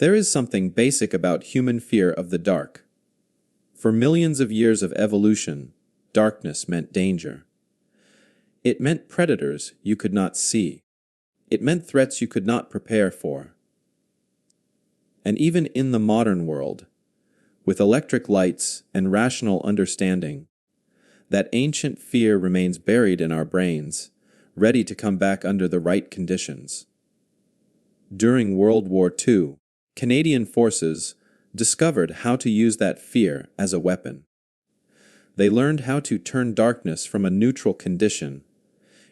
There is something basic about human fear of the dark. For millions of years of evolution, darkness meant danger. It meant predators you could not see. It meant threats you could not prepare for. And even in the modern world, with electric lights and rational understanding, that ancient fear remains buried in our brains, ready to come back under the right conditions. During World War II, Canadian forces discovered how to use that fear as a weapon. They learned how to turn darkness from a neutral condition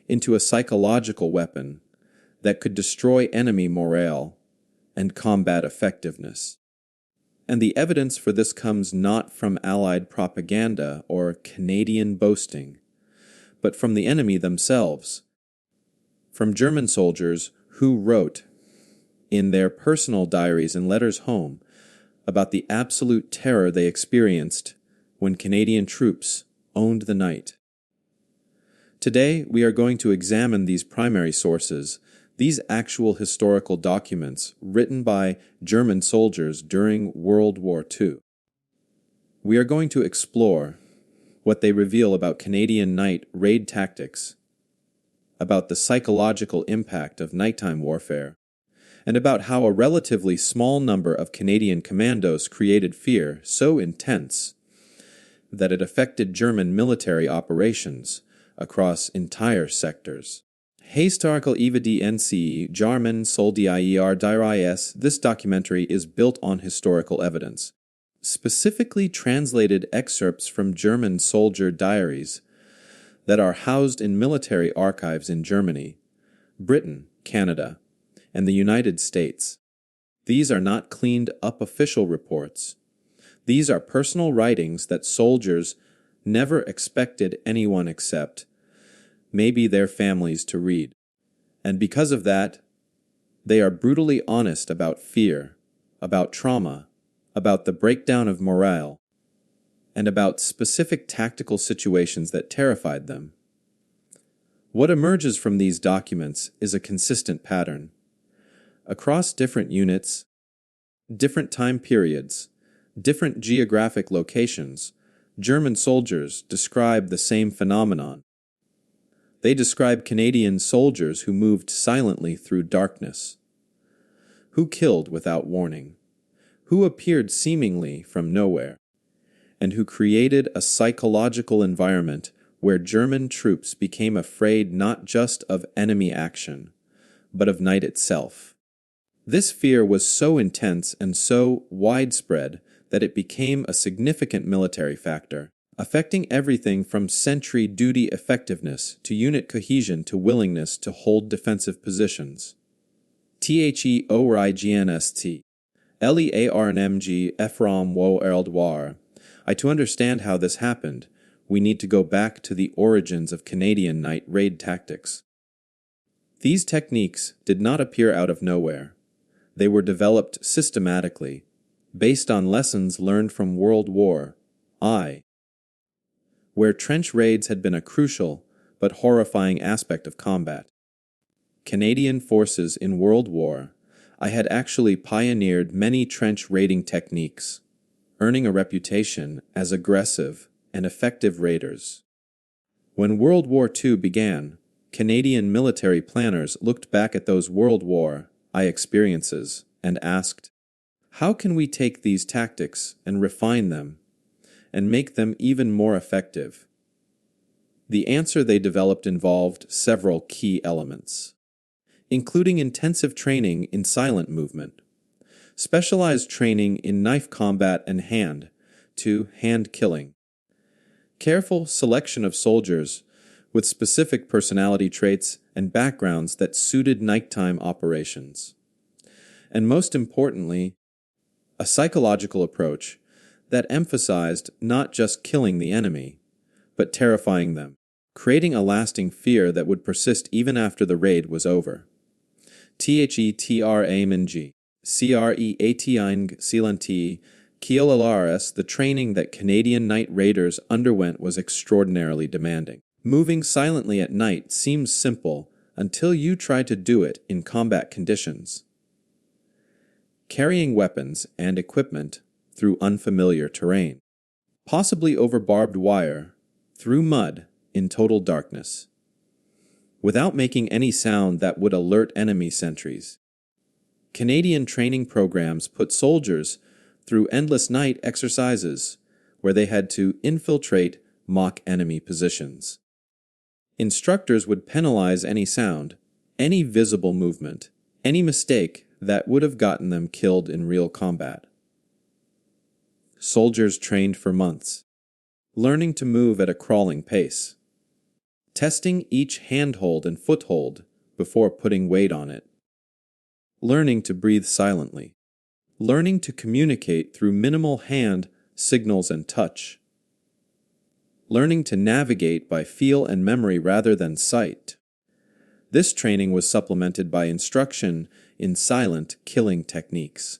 into a psychological weapon that could destroy enemy morale and combat effectiveness. And the evidence for this comes not from Allied propaganda or Canadian boasting, but from the enemy themselves, from German soldiers who wrote in their personal diaries and letters home about the absolute terror they experienced when Canadian troops owned the night. Today, we are going to examine these primary sources, these actual historical documents written by German soldiers during World War II. We are going to explore what they reveal about Canadian night raid tactics, about the psychological impact of nighttime warfare, and about how a relatively small number of Canadian commandos created fear so intense that it affected German military operations across entire sectors. Historical evidence German Diaries. This documentary is built on historical evidence, specifically translated excerpts from German soldier diaries that are housed in military archives in Germany, Britain, Canada, and the United States. These are not cleaned up official reports. These are personal writings that soldiers never expected anyone except maybe their families to read. And because of that, they are brutally honest about fear, about trauma, about the breakdown of morale, and about specific tactical situations that terrified them. What emerges from these documents is a consistent pattern. Across different units, different time periods, different geographic locations, German soldiers describe the same phenomenon. They describe Canadian soldiers who moved silently through darkness, who killed without warning, who appeared seemingly from nowhere, and who created a psychological environment where German troops became afraid not just of enemy action, but of night itself. This fear was so intense and so widespread that it became a significant military factor, affecting everything from sentry duty effectiveness to unit cohesion to willingness to hold defensive positions. THEORIGNST LEARNMG Ephraim Wo Erldwar. To understand how this happened, we need to go back to the origins of Canadian night raid tactics. These techniques did not appear out of nowhere. They were developed systematically, based on lessons learned from World War I, where trench raids had been a crucial but horrifying aspect of combat. Canadian forces in World War I had actually pioneered many trench raiding techniques, earning a reputation as aggressive and effective raiders. When World War II began, Canadian military planners looked back at those World War I experiences and asked, how can we take these tactics and refine them and make them even more effective? The answer they developed involved several key elements, including intensive training in silent movement, specialized training in knife combat and hand-to-hand killing, careful selection of soldiers with specific personality traits and backgrounds that suited nighttime operations, and most importantly, a psychological approach that emphasized not just killing the enemy, but terrifying them, creating a lasting fear that would persist even after the raid was over. THETRAMNG CREATING Sealanti Kielalaris. The training that Canadian night raiders underwent was extraordinarily demanding. Moving silently at night seems simple until you try to do it in combat conditions. carrying weapons and equipment through unfamiliar terrain, possibly over barbed wire, through mud in total darkness, without making any sound that would alert enemy sentries. Canadian training programs put soldiers through endless night exercises where they had to infiltrate mock enemy positions. Instructors would penalize any sound, any visible movement, any mistake that would have gotten them killed in real combat. Soldiers trained for months, learning to move at a crawling pace, testing each handhold and foothold before putting weight on it, learning to breathe silently, learning to communicate through minimal hand signals and touch, learning to navigate by feel and memory rather than sight. This training was supplemented by instruction in silent killing techniques,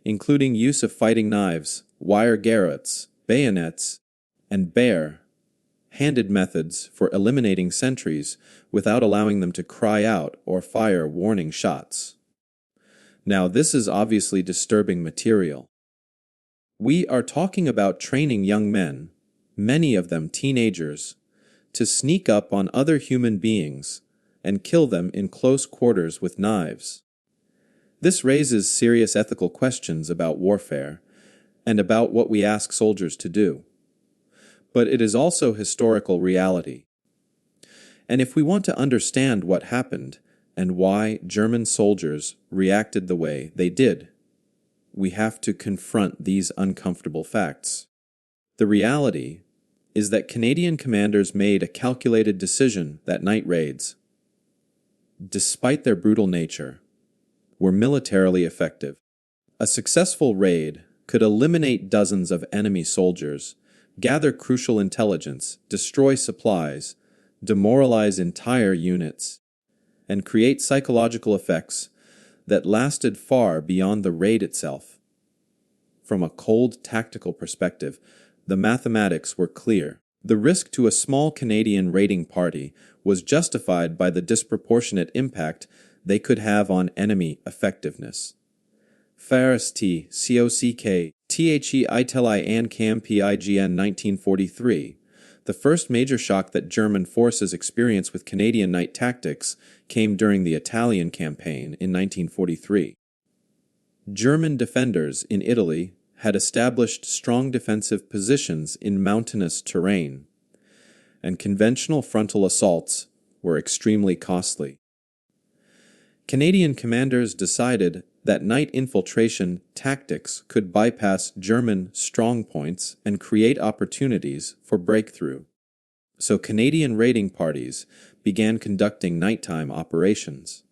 including use of fighting knives, wire garrots, bayonets, and bare-handed methods for eliminating sentries without allowing them to cry out or fire warning shots. Now, this is obviously disturbing material. We are talking about training young men, many of them teenagers, to sneak up on other human beings and kill them in close quarters with knives. This raises serious ethical questions about warfare and about what we ask soldiers to do. But it is also historical reality. And if we want to understand what happened and why German soldiers reacted the way they did, we have to confront these uncomfortable facts. The reality is that Canadian commanders made a calculated decision that night raids, despite their brutal nature, were militarily effective. A successful raid could eliminate dozens of enemy soldiers, gather crucial intelligence, destroy supplies, demoralize entire units, and create psychological effects that lasted far beyond the raid itself. From a cold tactical perspective, the mathematics were clear. The risk to a small Canadian raiding party was justified by the disproportionate impact they could have on enemy effectiveness. Ferris T. COCK THE ITELI AN CAM PIGN 1943. The first major shock that German forces experienced with Canadian night tactics came during the Italian campaign in 1943. German defenders in Italy had established strong defensive positions in mountainous terrain, and conventional frontal assaults were extremely costly. Canadian commanders decided that night infiltration tactics could bypass German strongpoints and create opportunities for breakthrough. So Canadian raiding parties began conducting nighttime operations.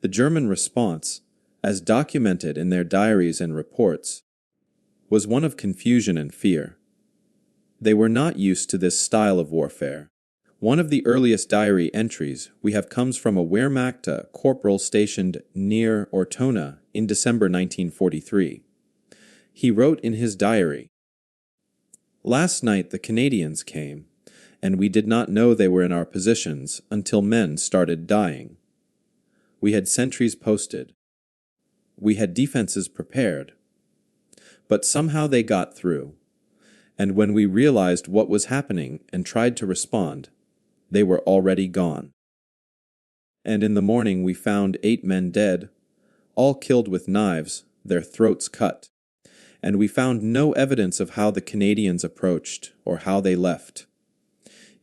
The German response, as documented in their diaries and reports, was one of confusion and fear. They were not used to this style of warfare. One of the earliest diary entries we have comes from a Wehrmacht corporal stationed near Ortona in December 1943. He wrote in his diary, "Last night the Canadians came, and we did not know they were in our positions until men started dying. We had sentries posted. We had defenses prepared. But somehow they got through, and when we realized what was happening and tried to respond, they were already gone. And in the morning we found 8 men dead, all killed with knives, their throats cut, and we found no evidence of how the Canadians approached or how they left.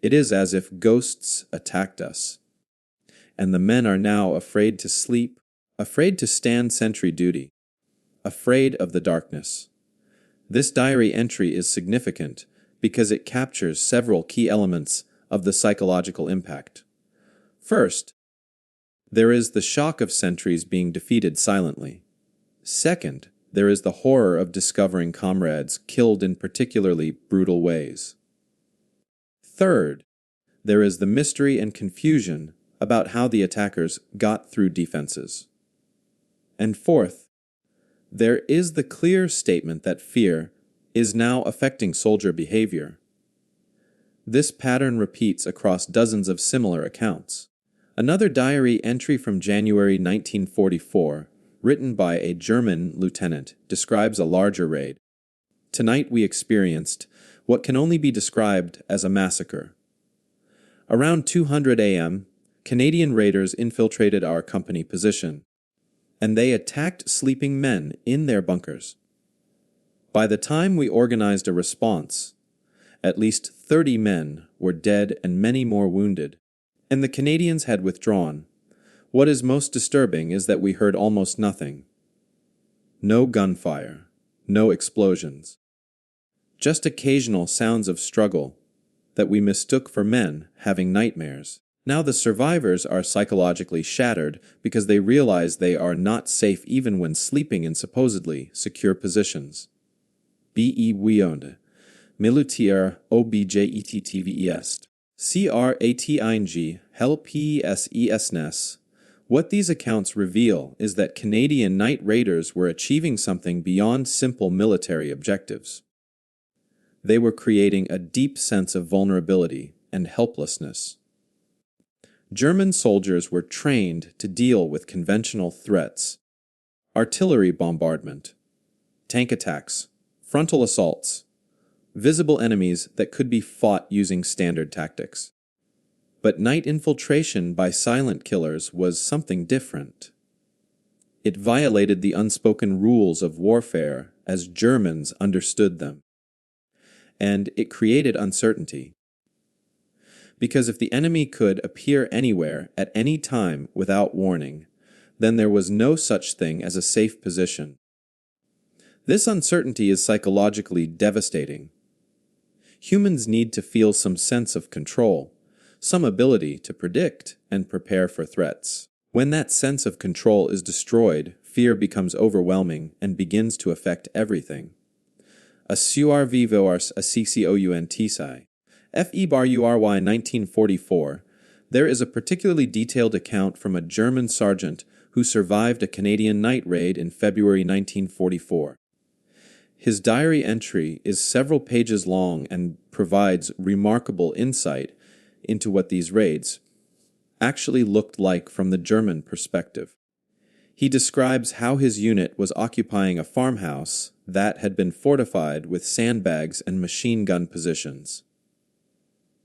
It is as if ghosts attacked us, and the men are now afraid to sleep, afraid to stand sentry duty, afraid of the darkness." This diary entry is significant because it captures several key elements of the psychological impact. First, there is the shock of sentries being defeated silently. Second, there is the horror of discovering comrades killed in particularly brutal ways. Third, there is the mystery and confusion about how the attackers got through defenses. And fourth, there is the clear statement that fear is now affecting soldier behavior. This pattern repeats across dozens of similar accounts. Another diary entry from January 1944 written by a German lieutenant, describes a larger raid. Tonight we experienced what can only be described as a massacre. Around 200 a.m., Canadian raiders infiltrated our company position, and they attacked sleeping men in their bunkers. By the time we organized a response, at least 30 men were dead and many more wounded, and the Canadians had withdrawn. What is most disturbing is that we heard almost nothing. No gunfire, no explosions. Just occasional sounds of struggle that we mistook for men having nightmares. Now the survivors are psychologically shattered because they realize they are not safe even when sleeping in supposedly secure positions. B.E. Wionde, Militaire Objecttvest. Crating helpesnes. What these accounts reveal is that Canadian night raiders were achieving something beyond simple military objectives. They were creating a deep sense of vulnerability and helplessness. German soldiers were trained to deal with conventional threats: artillery bombardment, tank attacks, frontal assaults, visible enemies that could be fought using standard tactics. But night infiltration by silent killers was something different. It violated the unspoken rules of warfare as Germans understood them. And it created uncertainty. Because if the enemy could appear anywhere at any time without warning, then there was no such thing as a safe position. This uncertainty is psychologically devastating. Humans need to feel some sense of control, some ability to predict and prepare for threats. When that sense of control is destroyed, fear becomes overwhelming and begins to affect everything. A survivors a CCOUNTSI. FEBURY 1944, there is a particularly detailed account from a German sergeant who survived a Canadian night raid in February 1944. His diary entry is several pages long and provides remarkable insight into what these raids actually looked like from the German perspective. He describes how his unit was occupying a farmhouse that had been fortified with sandbags and machine gun positions.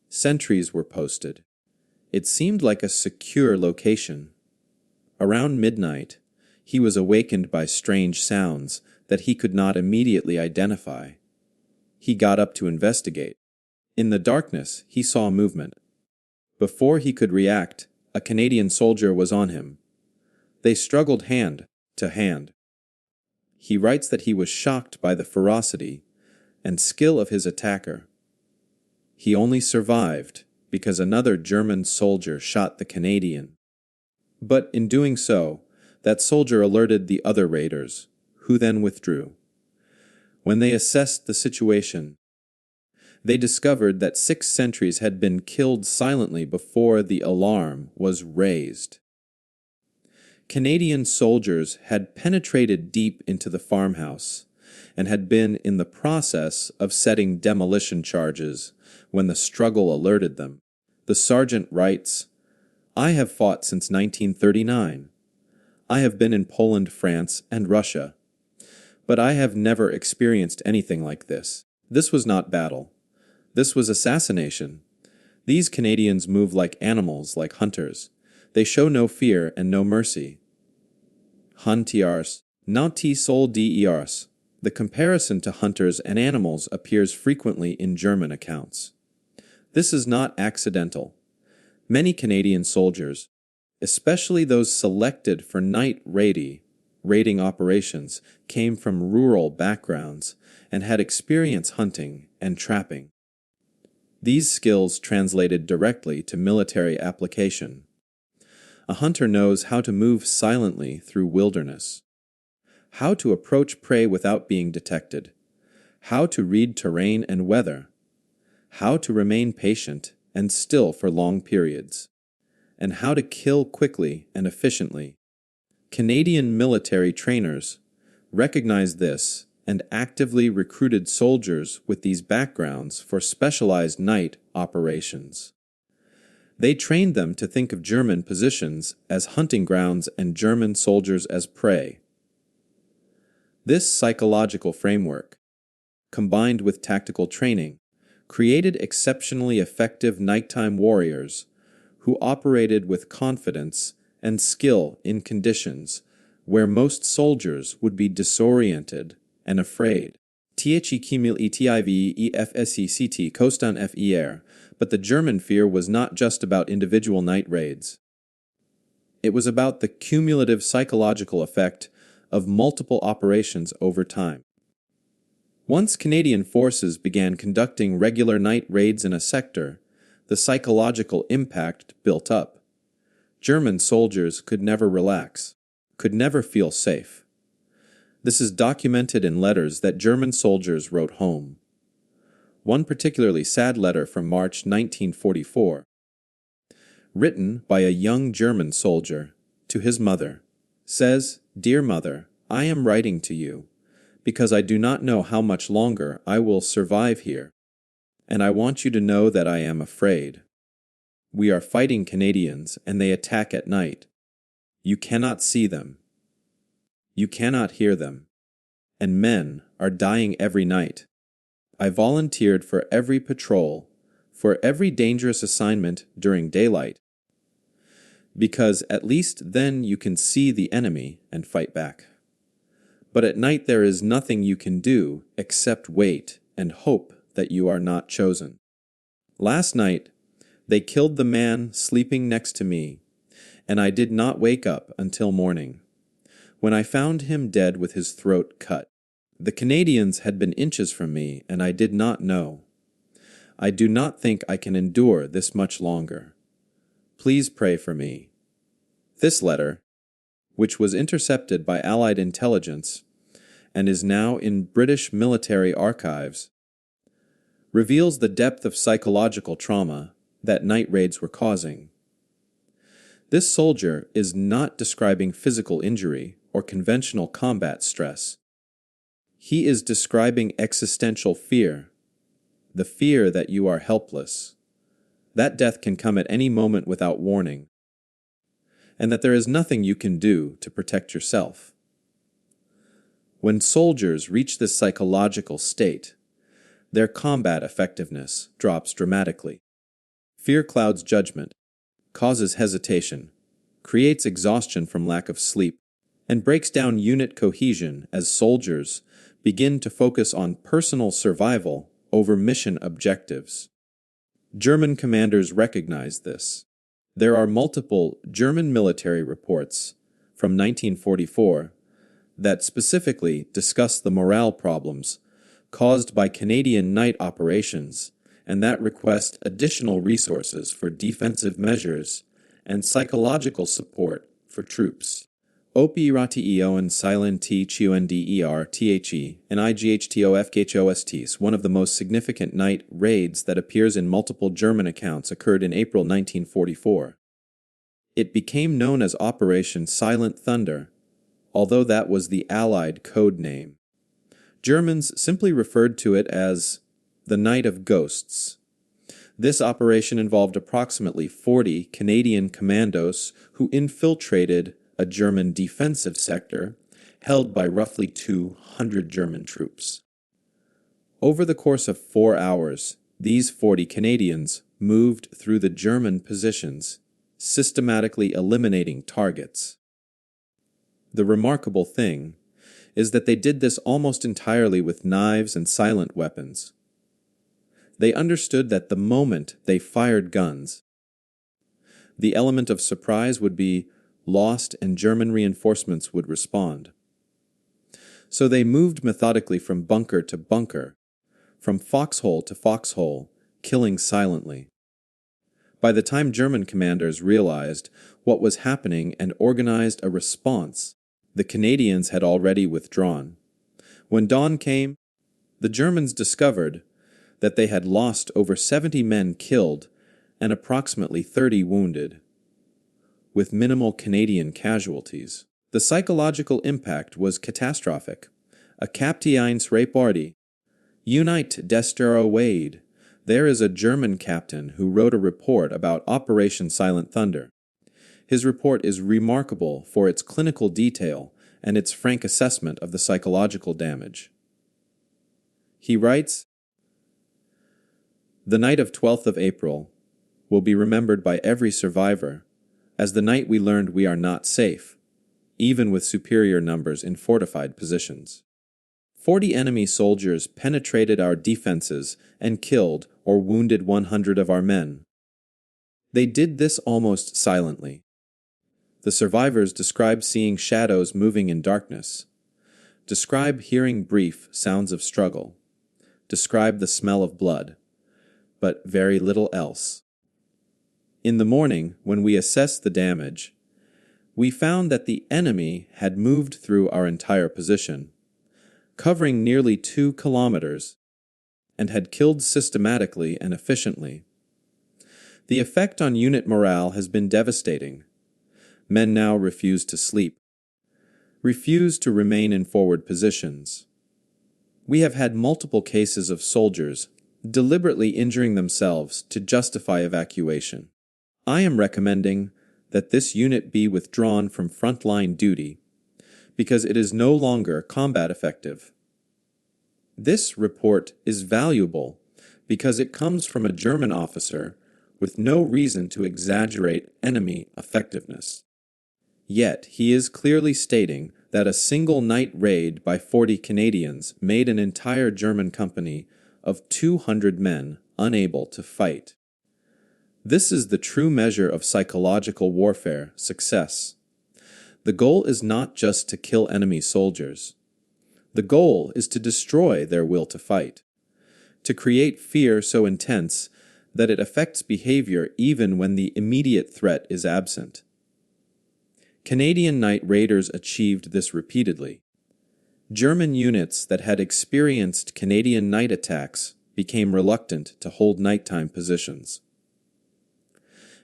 Sentries were posted. It seemed like a secure location. Around midnight, he was awakened by strange sounds that he could not immediately identify. He got up to investigate. In the darkness, he saw movement. Before he could react, a Canadian soldier was on him. They struggled hand to hand. He writes that he was shocked by the ferocity and skill of his attacker. He only survived because another German soldier shot the Canadian. But in doing so, that soldier alerted the other raiders, who then withdrew. When they assessed the situation, they discovered that 6 sentries had been killed silently before the alarm was raised. Canadian soldiers had penetrated deep into the farmhouse and had been in the process of setting demolition charges when the struggle alerted them. The sergeant writes, "I have fought since 1939. I have been in Poland, France, and Russia. But I have never experienced anything like this. This was not battle. This was assassination. These Canadians move like animals, like hunters. They show no fear and no mercy." Hunters, nauti sol ders. The comparison to hunters and animals appears frequently in German accounts. This is not accidental. Many Canadian soldiers, especially those selected for night raiding operations, came from rural backgrounds and had experience hunting and trapping. These skills translated directly to military application. A hunter knows how to move silently through wilderness, how to approach prey without being detected, how to read terrain and weather, how to remain patient and still for long periods, and how to kill quickly and efficiently. Canadian military trainers recognized this and actively recruited soldiers with these backgrounds for specialized night operations. They trained them to think of German positions as hunting grounds and German soldiers as prey. This psychological framework, combined with tactical training, created exceptionally effective nighttime warriors who operated with confidence and skill in conditions where most soldiers would be disoriented and afraid. The Kimil etiv efsect kostan fer, but the German fear was not just about individual night raids. It was about the cumulative psychological effect of multiple operations over time. Once Canadian forces began conducting regular night raids in a sector, the psychological impact built up. German soldiers could never relax, could never feel safe. This is documented in letters that German soldiers wrote home. One particularly sad letter from March 1944, written by a young German soldier to his mother, says, "Dear Mother, I am writing to you because I do not know how much longer I will survive here, and I want you to know that I am afraid. We are fighting Canadians, and they attack at night. You cannot see them. You cannot hear them. And men are dying every night. I volunteered for every patrol, for every dangerous assignment during daylight, because at least then you can see the enemy and fight back. But at night there is nothing you can do except wait and hope that you are not chosen. Last night, they killed the man sleeping next to me, and I did not wake up until morning, when I found him dead with his throat cut. The Canadians had been inches from me, and I did not know. I do not think I can endure this much longer. Please pray for me." This letter, which was intercepted by Allied intelligence and is now in British military archives, reveals the depth of psychological trauma that night raids were causing. This soldier is not describing physical injury or conventional combat stress. He is describing existential fear, the fear that you are helpless, that death can come at any moment without warning, and that there is nothing you can do to protect yourself. When soldiers reach this psychological state, their combat effectiveness drops dramatically. Fear clouds judgment, causes hesitation, creates exhaustion from lack of sleep, and breaks down unit cohesion as soldiers begin to focus on personal survival over mission objectives. German commanders recognize this. There are multiple German military reports from 1944 that specifically discuss the morale problems caused by Canadian night operations and that request additional resources for defensive measures and psychological support for troops. OPRATEO and silent T CHUNDER THE and IGHTOFKHOSTs, one of the most significant night raids that appears in multiple German accounts, occurred in April 1944. It became known as Operation Silent Thunder, although that was the Allied code name. Germans simply referred to it as the Night of Ghosts. This operation involved approximately 40 Canadian commandos who infiltrated a German defensive sector held by roughly 200 German troops. Over the course of 4 hours, these 40 Canadians moved through the German positions, systematically eliminating targets. The remarkable thing is that they did this almost entirely with knives and silent weapons. They understood that the moment they fired guns, the element of surprise would be lost and German reinforcements would respond. So they moved methodically from bunker to bunker, from foxhole to foxhole, killing silently. By the time German commanders realized what was happening and organized a response, the Canadians had already withdrawn. When dawn came, the Germans discovered that they had lost over 70 men killed and approximately 30 wounded, with minimal Canadian casualties. The psychological impact was catastrophic. A Kapteins Reparty. Unite Destero Wade. There is a German captain who wrote a report about Operation Silent Thunder. His report is remarkable for its clinical detail and its frank assessment of the psychological damage. He writes, "The night of 12th of April will be remembered by every survivor as the night we learned we are not safe, even with superior numbers in fortified positions. 40 enemy soldiers penetrated our defenses and killed or wounded 100 of our men. They did this almost silently. The survivors describe seeing shadows moving in darkness, describe hearing brief sounds of struggle, describe the smell of blood, but very little else. In the morning, when we assessed the damage, we found that the enemy had moved through our entire position, covering nearly 2 kilometers, and had killed systematically and efficiently. The effect on unit morale has been devastating. Men now refuse to sleep, refuse to remain in forward positions. We have had multiple cases of soldiers deliberately injuring themselves to justify evacuation. I am recommending that this unit be withdrawn from frontline duty because it is no longer combat effective. This report is valuable because it comes from a German officer with no reason to exaggerate enemy effectiveness. Yet he is clearly stating that a single night raid by 40 Canadians made an entire German company of 200 men unable to fight. This is the true measure of psychological warfare success. The goal is not just to kill enemy soldiers. The goal is to destroy their will to fight, to create fear so intense that it affects behavior even when the immediate threat is absent. Canadian night raiders achieved this repeatedly. German units that had experienced Canadian night attacks became reluctant to hold nighttime positions,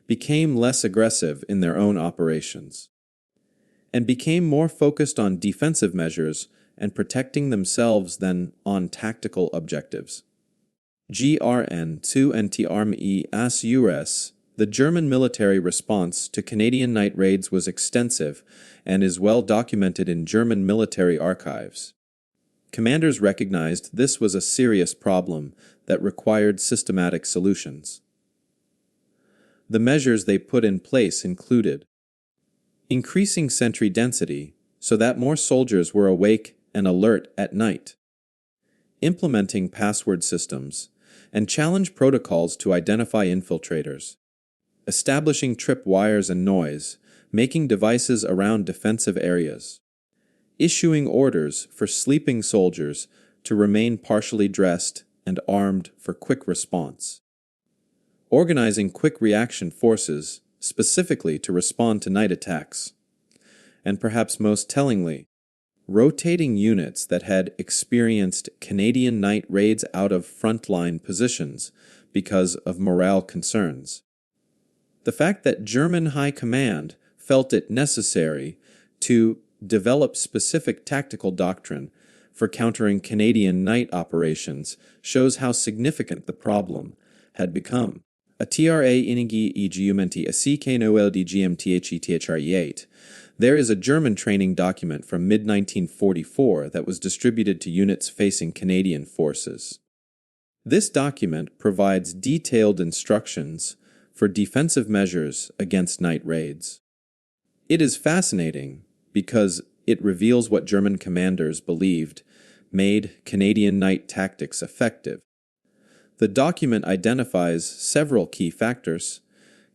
became less aggressive in their own operations, and became more focused on defensive measures and protecting themselves than on tactical objectives. GRN 2 NT as US, the German military response to Canadian night raids was extensive and is well documented in German military archives. Commanders recognized this was a serious problem that required systematic solutions. The measures they put in place included increasing sentry density so that more soldiers were awake and alert at night, implementing password systems and challenge protocols to identify infiltrators, establishing trip wires and noise, making devices around defensive areas, issuing orders for sleeping soldiers to remain partially dressed and armed for quick response, organizing quick reaction forces specifically to respond to night attacks, and perhaps most tellingly, rotating units that had experienced Canadian night raids out of frontline positions because of morale concerns. The fact that German high command felt it necessary to develop specific tactical doctrine for countering Canadian night operations shows how significant the problem had become. A TRA inigi egumenti a CK Noel DGMTHETHRE8. There is a German training document from mid-1944 that was distributed to units facing Canadian forces. This document provides detailed instructions for defensive measures against night raids. It is fascinating because it reveals what German commanders believed made Canadian night tactics effective. The document identifies several key factors: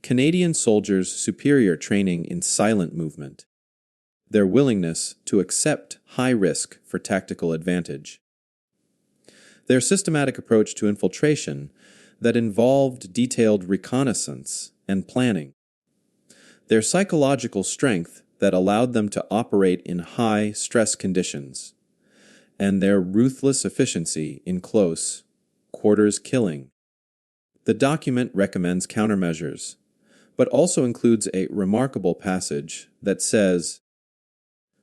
Canadian soldiers' superior training in silent movement, their willingness to accept high risk for tactical advantage, their systematic approach to infiltration that involved detailed reconnaissance and planning, their psychological strength that allowed them to operate in high stress conditions, and their ruthless efficiency in close quarters killing. The document recommends countermeasures, but also includes a remarkable passage that says,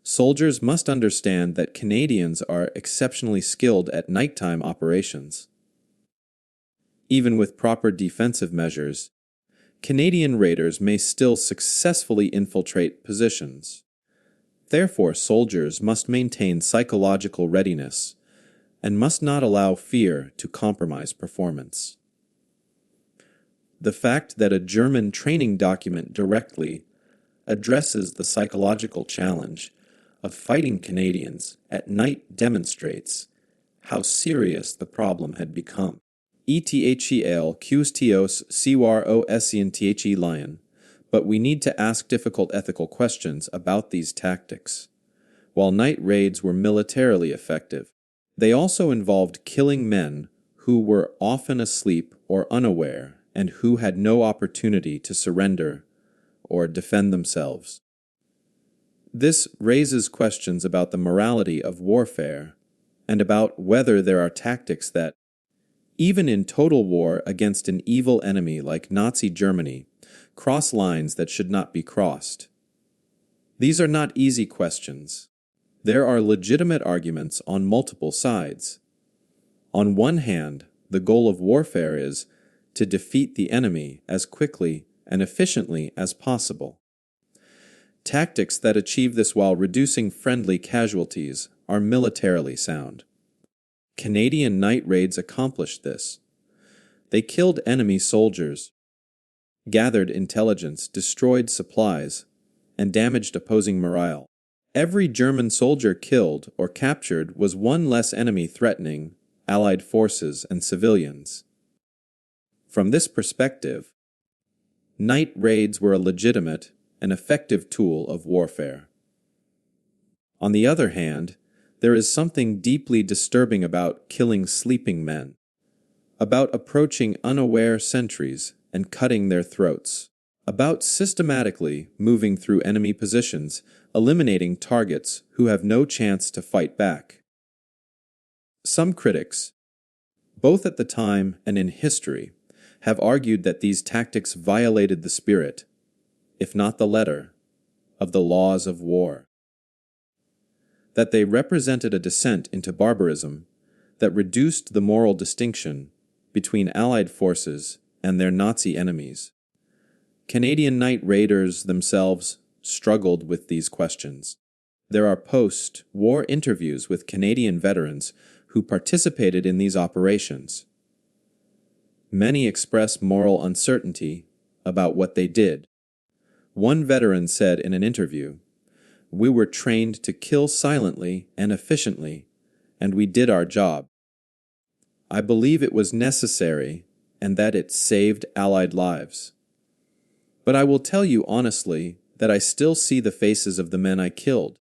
"Soldiers must understand that Canadians are exceptionally skilled at nighttime operations. Even with proper defensive measures, Canadian raiders may still successfully infiltrate positions. Therefore, soldiers must maintain psychological readiness and must not allow fear to compromise performance. The fact that a German training document directly addresses the psychological challenge of fighting Canadians at night demonstrates how serious the problem had become. ETHEL QSTOS CWAR lion, but we need to ask difficult ethical questions about these tactics. While night raids were militarily effective, they also involved killing men who were often asleep or unaware and who had no opportunity to surrender or defend themselves. This raises questions about the morality of warfare and about whether there are tactics that, even in total war against an evil enemy like Nazi Germany, cross lines that should not be crossed. These are not easy questions. There are legitimate arguments on multiple sides. On one hand, the goal of warfare is to defeat the enemy as quickly and efficiently as possible. Tactics that achieve this while reducing friendly casualties are militarily sound. Canadian night raids accomplished this. They killed enemy soldiers, gathered intelligence, destroyed supplies, and damaged opposing morale. Every German soldier killed or captured was one less enemy threatening Allied forces and civilians. From this perspective, night raids were a legitimate and effective tool of warfare. On the other hand, there is something deeply disturbing about killing sleeping men, about approaching unaware sentries and cutting their throats, about systematically moving through enemy positions, eliminating targets who have no chance to fight back. Some critics, both at the time and in history, have argued that these tactics violated the spirit, if not the letter, of the laws of war. That they represented a descent into barbarism that reduced the moral distinction between Allied forces and their Nazi enemies. Canadian night raiders themselves struggled with these questions. There are post-war interviews with Canadian veterans who participated in these operations. Many express moral uncertainty about what they did. One veteran said in an interview, "We were trained to kill silently and efficiently, and we did our job. I believe it was necessary and that it saved Allied lives. But I will tell you honestly that I still see the faces of the men I killed.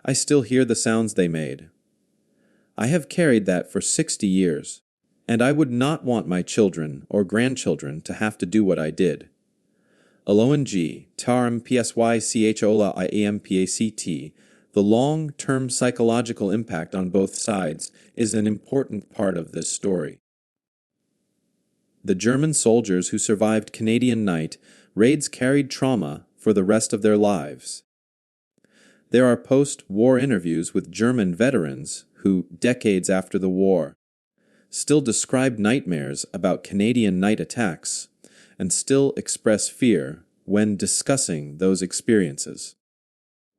I still hear the sounds they made. I have carried that for 60 years, and I would not want my children or grandchildren to have to do what I did." Aloan G. Taram Psychola IAMPACT. The long-term psychological impact on both sides is an important part of this story. The German soldiers who survived Canadian night raids carried trauma for the rest of their lives. There are post-war interviews with German veterans who, decades after the war, still describe nightmares about Canadian night attacks and still express fear when discussing those experiences.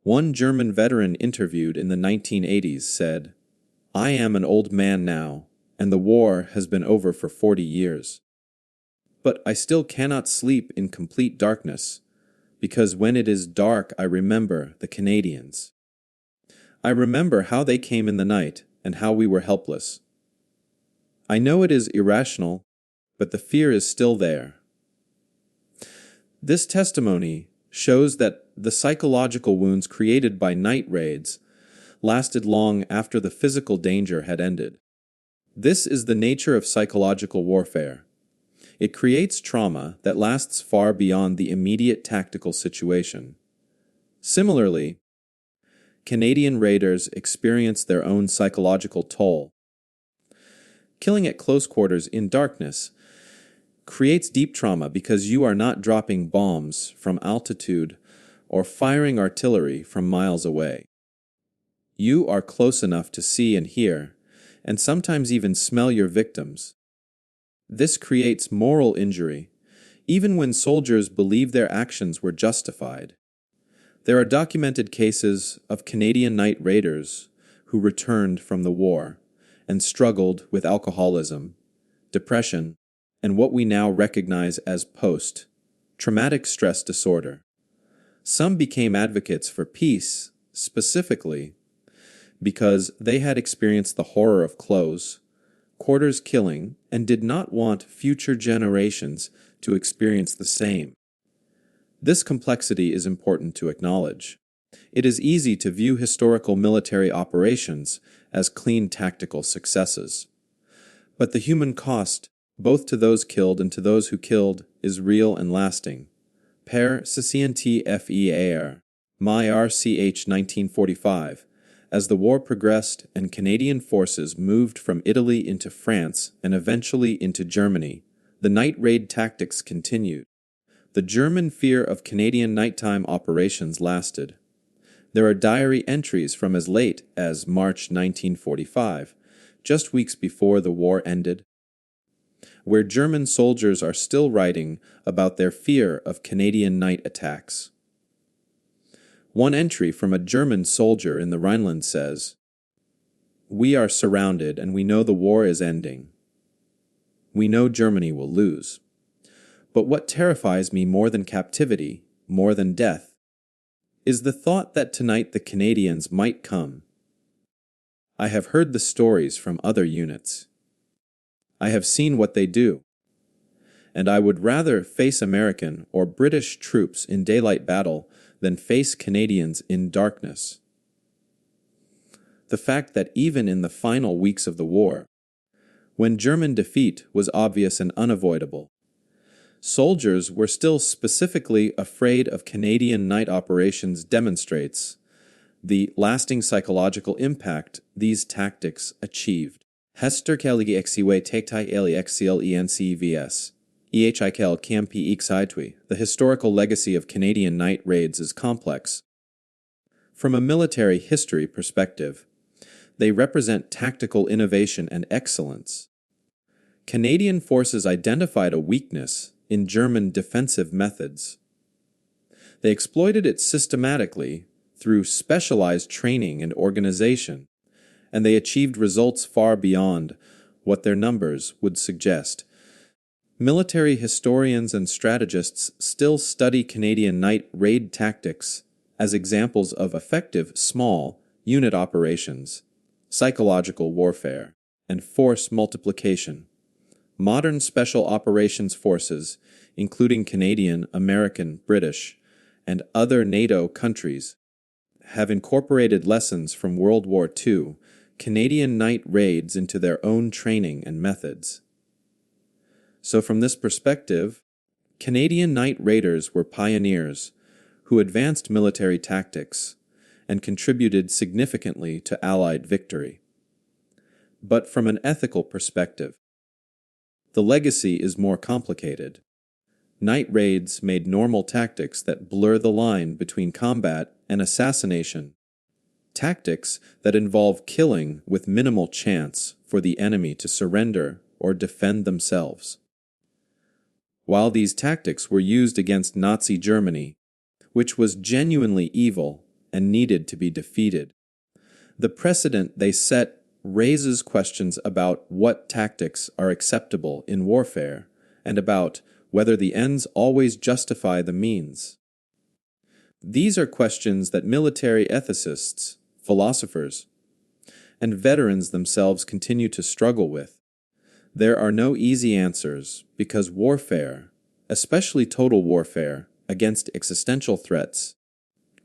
One German veteran interviewed in the 1980s said, "I am an old man now, and the war has been over for 40 years. But I still cannot sleep in complete darkness, because when it is dark I remember the Canadians. I remember how they came in the night and how we were helpless. I know it is irrational, but the fear is still there." This testimony shows that the psychological wounds created by night raids lasted long after the physical danger had ended. This is the nature of psychological warfare. It creates trauma that lasts far beyond the immediate tactical situation. Similarly, Canadian raiders experienced their own psychological toll. Killing at close quarters in darkness creates deep trauma because you are not dropping bombs from altitude or firing artillery from miles away. You are close enough to see and hear, and sometimes even smell your victims. This creates moral injury, even when soldiers believe their actions were justified. There are documented cases of Canadian night raiders who returned from the war and struggled with alcoholism, depression, and what we now recognize as post-traumatic stress disorder. Some became advocates for peace, specifically because they had experienced the horror of close quarters killing and did not want future generations to experience the same. This complexity is important to acknowledge. It is easy to view historical military operations as clean tactical successes. But the human cost, both to those killed and to those who killed, is real and lasting. Per CCNT-FEAR, My RCH 1945. As the war progressed and Canadian forces moved from Italy into France and eventually into Germany, the night raid tactics continued. The German fear of Canadian nighttime operations lasted. There are diary entries from as late as March 1945, just weeks before the war ended, where German soldiers are still writing about their fear of Canadian night attacks. One entry from a German soldier in the Rhineland says, "We are surrounded and we know the war is ending. We know Germany will lose. But what terrifies me more than captivity, more than death, is the thought that tonight the Canadians might come. I have heard the stories from other units. I have seen what they do. And I would rather face American or British troops in daylight battle than face Canadians in darkness." The fact that even in the final weeks of the war, when German defeat was obvious and unavoidable, soldiers were still specifically afraid of Canadian night operations demonstrates the lasting psychological impact these tactics achieved. Hester Kelly Exiwe Tektai Eli XCLENCVS. EHIKL Campi Xitwi. The historical legacy of Canadian night raids is complex. From a military history perspective, they represent tactical innovation and excellence. Canadian forces identified a weakness in German defensive methods. They exploited it systematically through specialized training and organization, and they achieved results far beyond what their numbers would suggest. Military historians and strategists still study Canadian night raid tactics as examples of effective small unit operations, psychological warfare, and force multiplication. Modern special operations forces, including Canadian, American, British, and other NATO countries, have incorporated lessons from World War II, Canadian night raids into their own training and methods. So from this perspective, Canadian night raiders were pioneers who advanced military tactics and contributed significantly to Allied victory. But from an ethical perspective, the legacy is more complicated. Night raids made normal tactics that blur the line between combat and assassination, tactics that involve killing with minimal chance for the enemy to surrender or defend themselves. While these tactics were used against Nazi Germany, which was genuinely evil and needed to be defeated, the precedent they set raises questions about what tactics are acceptable in warfare and about whether the ends always justify the means. These are questions that military ethicists, philosophers, and veterans themselves continue to struggle with. There are no easy answers because warfare, especially total warfare against existential threats,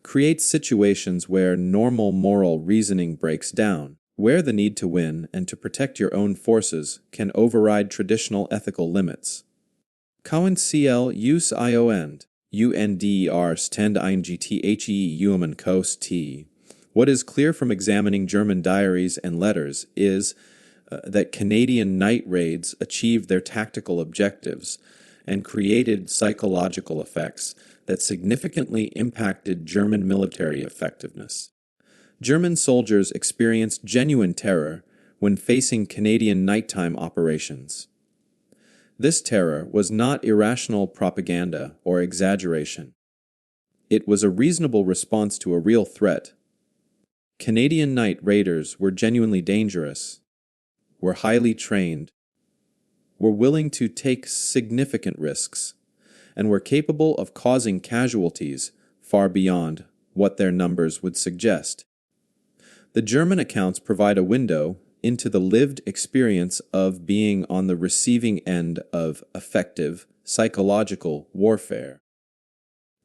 creates situations where normal moral reasoning breaks down, where the need to win and to protect your own forces can override traditional ethical limits. Cowen CL Use ION UNDER Stand INGTHE Human Coast T. What is clear from examining German diaries and letters is that Canadian night raids achieved their tactical objectives and created psychological effects that significantly impacted German military effectiveness. German soldiers experienced genuine terror when facing Canadian nighttime operations. This terror was not irrational propaganda or exaggeration. It was a reasonable response to a real threat. Canadian night raiders were genuinely dangerous, were highly trained, were willing to take significant risks, and were capable of causing casualties far beyond what their numbers would suggest. The German accounts provide a window into the lived experience of being on the receiving end of effective psychological warfare.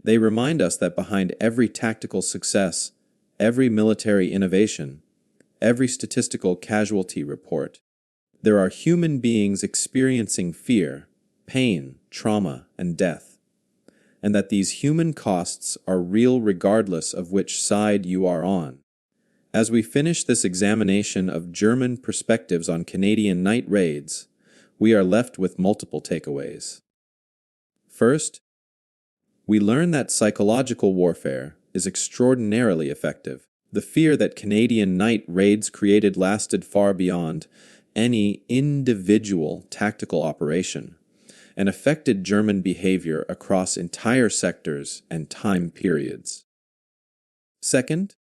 They remind us that behind every tactical success, every military innovation, every statistical casualty report, there are human beings experiencing fear, pain, trauma, and death, and that these human costs are real regardless of which side you are on. As we finish this examination of German perspectives on Canadian night raids, we are left with multiple takeaways. First, we learn that psychological warfare is extraordinarily effective. The fear that Canadian night raids created lasted far beyond any individual tactical operation and affected German behavior across entire sectors and time periods. Second,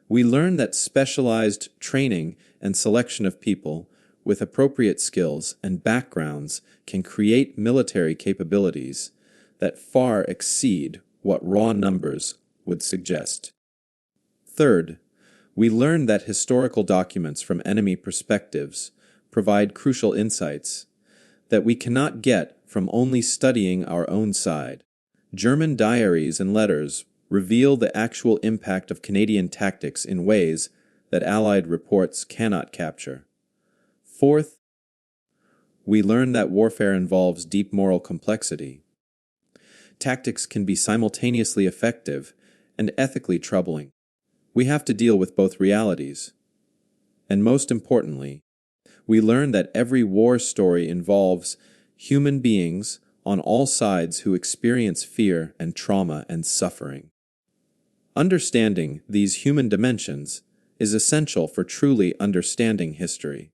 we learn that specialized training and selection of people with appropriate skills and backgrounds can create military capabilities that far exceed what raw numbers would suggest. Third, we learn that historical documents from enemy perspectives provide crucial insights that we cannot get from only studying our own side. German diaries and letters reveal the actual impact of Canadian tactics in ways that Allied reports cannot capture. Fourth, we learn that warfare involves deep moral complexity. Tactics can be simultaneously effective and ethically troubling. We have to deal with both realities. And most importantly, we learn that every war story involves human beings on all sides who experience fear and trauma and suffering. Understanding these human dimensions is essential for truly understanding history.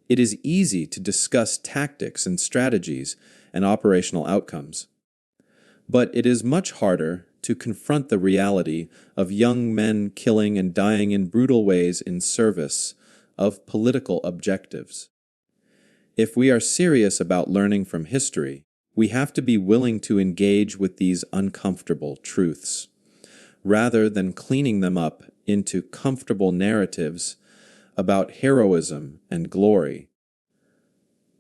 It is easy to discuss tactics and strategies and operational outcomes, but it is much harder to confront the reality of young men killing and dying in brutal ways in service of political objectives. If we are serious about learning from history, we have to be willing to engage with these uncomfortable truths, rather than cleaning them up into comfortable narratives about heroism and glory.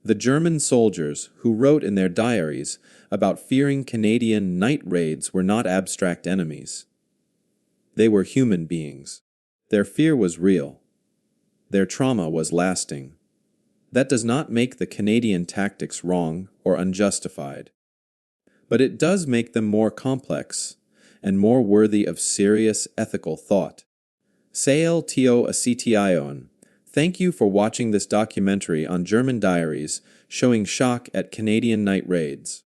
The German soldiers who wrote in their diaries about fearing Canadian night raids were not abstract enemies. They were human beings. Their fear was real. Their trauma was lasting. That does not make the Canadian tactics wrong or unjustified, but it does make them more complex and more worthy of serious ethical thought. Sael Tio Asition, thank you for watching this documentary on German diaries showing shock at Canadian night raids.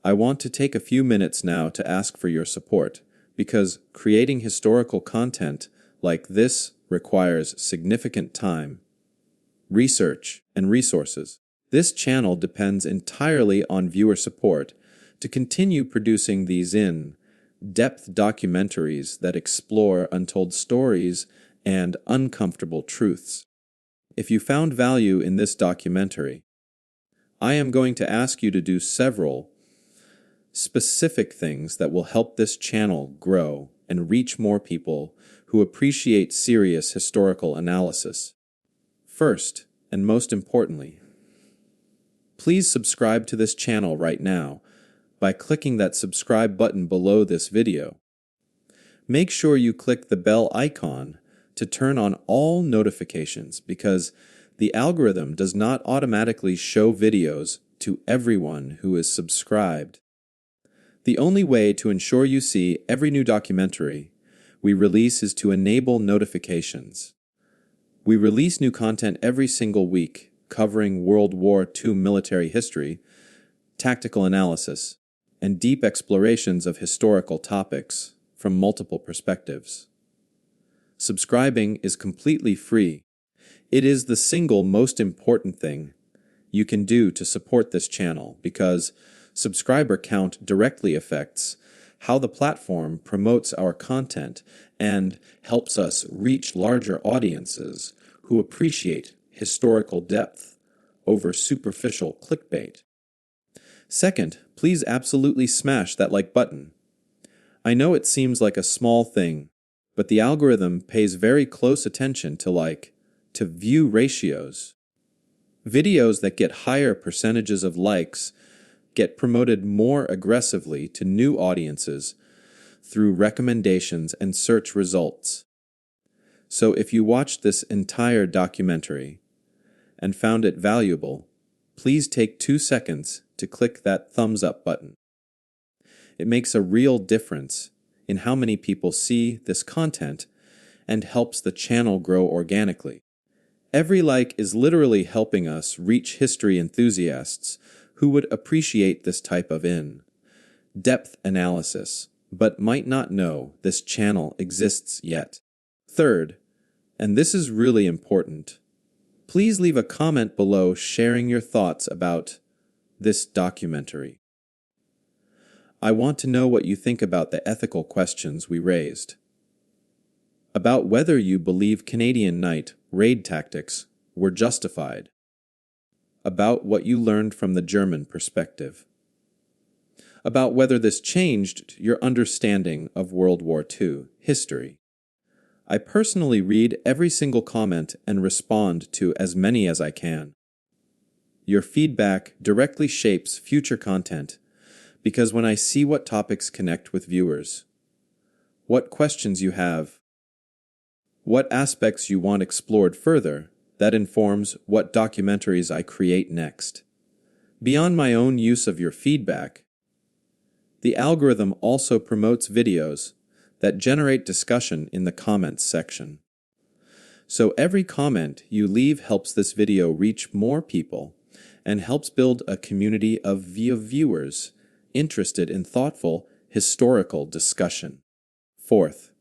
I want to take a few minutes now to ask for your support, because creating historical content like this requires significant time, research, and resources. This channel depends entirely on viewer support to continue producing these in-depth documentaries that explore untold stories and uncomfortable truths. If you found value in this documentary, I am going to ask you to do several specific things that will help this channel grow and reach more people who appreciate serious historical analysis. First, and most importantly, please subscribe to this channel right now by clicking that subscribe button below this video. Make sure you click the bell icon to turn on all notifications, because the algorithm does not automatically show videos to everyone who is subscribed. The only way to ensure you see every new documentary we release is to enable notifications. We release new content every single week, covering World War II military history, tactical analysis, and deep explorations of historical topics from multiple perspectives. Subscribing is completely free. It is the single most important thing you can do to support this channel, because subscriber count directly affects how the platform promotes our content and helps us reach larger audiences who appreciate historical depth over superficial clickbait. Second, please absolutely smash that like button. I know it seems like a small thing, but the algorithm pays very close attention to view ratios. Videos that get higher percentages of likes get promoted more aggressively to new audiences through recommendations and search results. So if you watched this entire documentary and found it valuable, please take 2 seconds to click that thumbs up button. It makes a real difference in how many people see this content and helps the channel grow organically. Every like is literally helping us reach history enthusiasts who would appreciate this type of in-depth analysis, but might not know this channel exists yet. Third, and this is really important, please leave a comment below sharing your thoughts about this documentary. I want to know what you think about the ethical questions we raised, about whether you believe Canadian night raid tactics were justified, about what you learned from the German perspective, about whether this changed your understanding of World War II history. I personally read every single comment and respond to as many as I can. Your feedback directly shapes future content because when I see what topics connect with viewers, what questions you have, what aspects you want explored further, that informs what documentaries I create next. Beyond my own use of your feedback, the algorithm also promotes videos that generate discussion in the comments section. So every comment you leave helps this video reach more people and helps build a community of viewers interested in thoughtful, historical discussion. Fourth,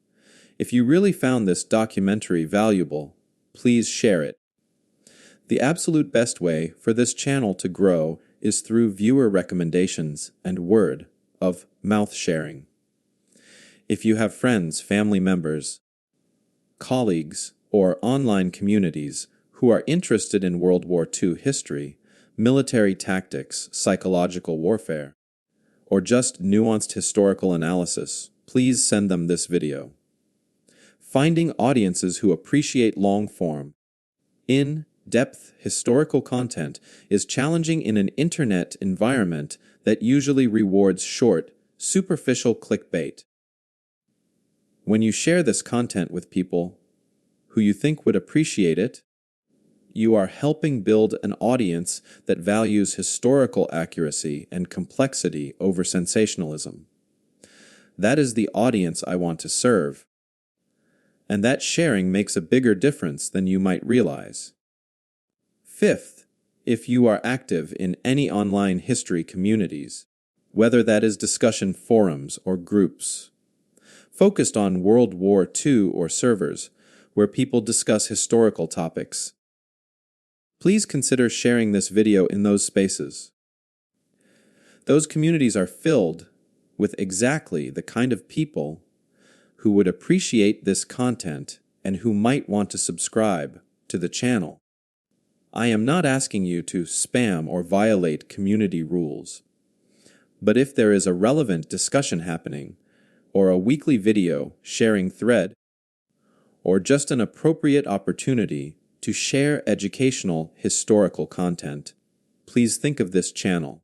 if you really found this documentary valuable, please share it. The absolute best way for this channel to grow is through viewer recommendations and word of mouth sharing. If you have friends, family members, colleagues, or online communities who are interested in World War II history, military tactics, psychological warfare, or just nuanced historical analysis, please send them this video. Finding audiences who appreciate long-form, in-depth historical content is challenging in an internet environment that usually rewards short, superficial clickbait. When you share this content with people who you think would appreciate it, you are helping build an audience that values historical accuracy and complexity over sensationalism. That is the audience I want to serve, and that sharing makes a bigger difference than you might realize. Fifth, if you are active in any online history communities, whether that is discussion forums or groups, focused on World War II or servers where people discuss historical topics, please consider sharing this video in those spaces. Those communities are filled with exactly the kind of people who would appreciate this content and who might want to subscribe to the channel. I am not asking you to spam or violate community rules, but if there is a relevant discussion happening, or a weekly video sharing thread, or just an appropriate opportunity to share educational, historical content, please think of this channel.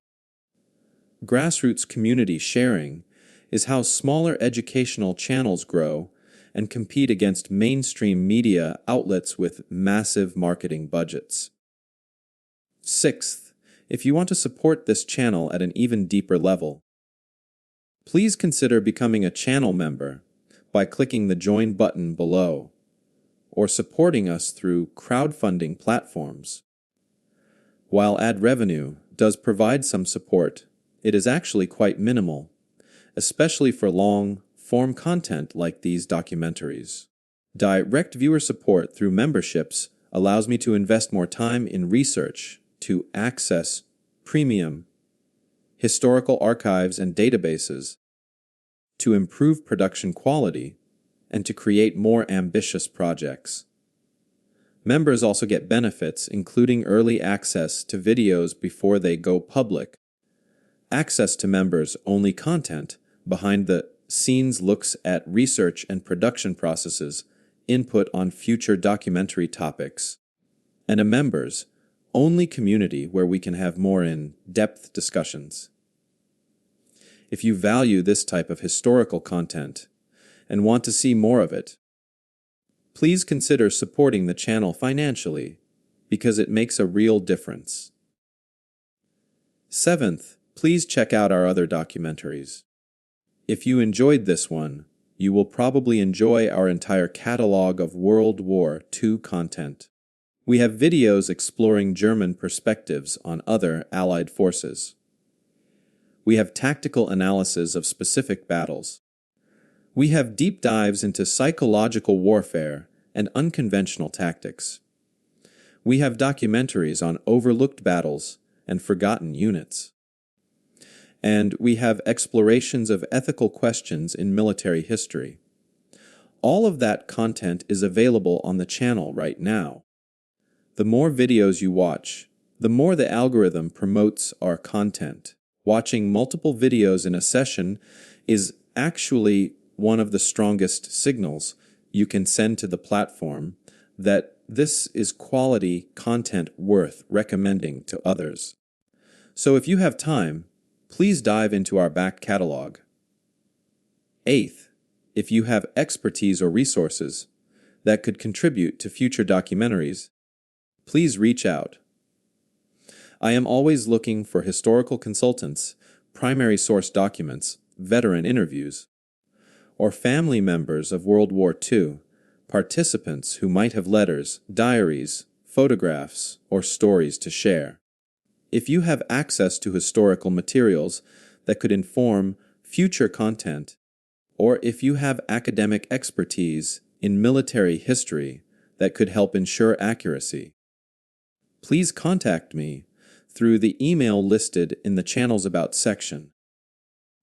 Grassroots community sharing is how smaller educational channels grow and compete against mainstream media outlets with massive marketing budgets. Sixth, if you want to support this channel at an even deeper level, please consider becoming a channel member by clicking the Join button below, or supporting us through crowdfunding platforms. While ad revenue does provide some support, it is actually quite minimal, especially for long-form content like these documentaries. Direct viewer support through memberships allows me to invest more time in research to access premium historical archives and databases to improve production quality, and to create more ambitious projects. Members also get benefits, including early access to videos before they go public, access to members-only content, behind the scenes looks at research and production processes, input on future documentary topics, and a members-only community where we can have more in-depth discussions. If you value this type of historical content and want to see more of it, please consider supporting the channel financially because it makes a real difference. Seventh, please check out our other documentaries. If you enjoyed this one, you will probably enjoy our entire catalog of World War II content. We have videos exploring German perspectives on other Allied forces. We have tactical analysis of specific battles. We have deep dives into psychological warfare and unconventional tactics. We have documentaries on overlooked battles and forgotten units. And we have explorations of ethical questions in military history. All of that content is available on the channel right now. The more videos you watch, the more the algorithm promotes our content. Watching multiple videos in a session is actually one of the strongest signals you can send to the platform that this is quality content worth recommending to others. So if you have time, please dive into our back catalog. Eighth, if you have expertise or resources that could contribute to future documentaries, please reach out. I am always looking for historical consultants, primary source documents, veteran interviews, or family members of World War II, participants who might have letters, diaries, photographs, or stories to share. If you have access to historical materials that could inform future content, or if you have academic expertise in military history that could help ensure accuracy, please contact me through the email listed in the Channels About section.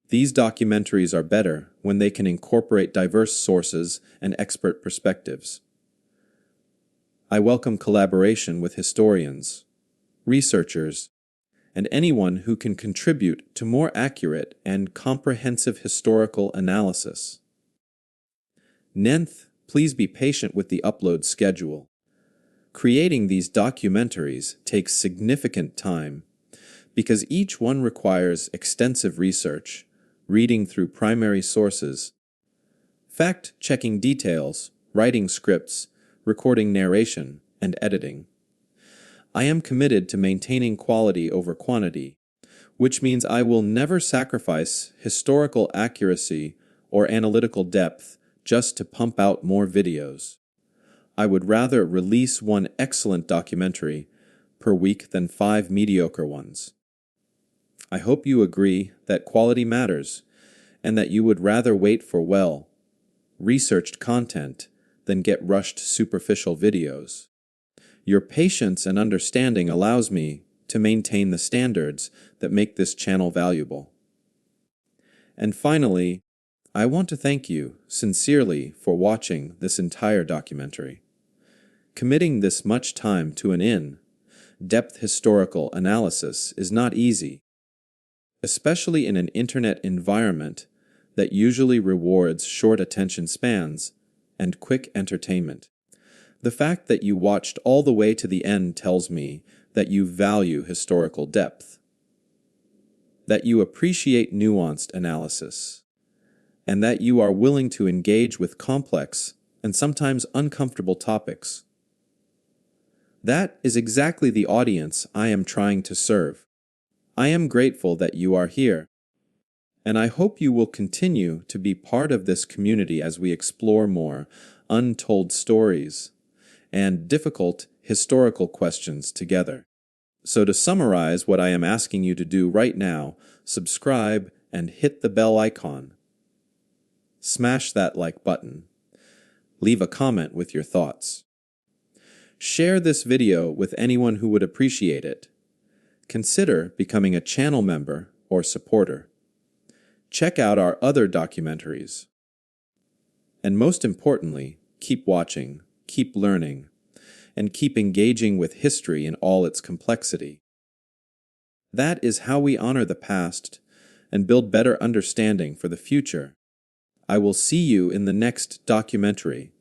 These documentaries are better when they can incorporate diverse sources and expert perspectives. I welcome collaboration with historians, researchers, and anyone who can contribute to more accurate and comprehensive historical analysis. Ninth, please be patient with the upload schedule. Creating these documentaries takes significant time because each one requires extensive research, reading through primary sources, fact-checking details, writing scripts, recording narration, and editing. I am committed to maintaining quality over quantity, which means I will never sacrifice historical accuracy or analytical depth just to pump out more videos. I would rather release one excellent documentary per week than 5 mediocre ones. I hope you agree that quality matters and that you would rather wait for well-researched content than get rushed superficial videos. Your patience and understanding allows me to maintain the standards that make this channel valuable. And finally, I want to thank you sincerely for watching this entire documentary. Committing this much time to an in-depth historical analysis is not easy, especially in an internet environment that usually rewards short attention spans and quick entertainment. The fact that you watched all the way to the end tells me that you value historical depth, that you appreciate nuanced analysis, and that you are willing to engage with complex and sometimes uncomfortable topics. That is exactly the audience I am trying to serve. I am grateful that you are here, and I hope you will continue to be part of this community as we explore more untold stories and difficult historical questions together. So to summarize what I am asking you to do right now, subscribe and hit the bell icon. Smash that like button. Leave a comment with your thoughts. Share this video with anyone who would appreciate it. Consider becoming a channel member or supporter. Check out our other documentaries. And most importantly, keep watching, keep learning, and keep engaging with history in all its complexity. That is how we honor the past and build better understanding for the future. I will see you in the next documentary,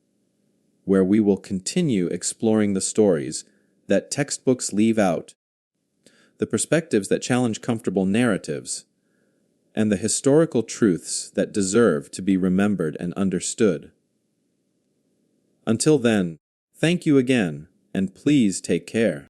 where we will continue exploring the stories that textbooks leave out, the perspectives that challenge comfortable narratives, and the historical truths that deserve to be remembered and understood. Until then, thank you again, and please take care.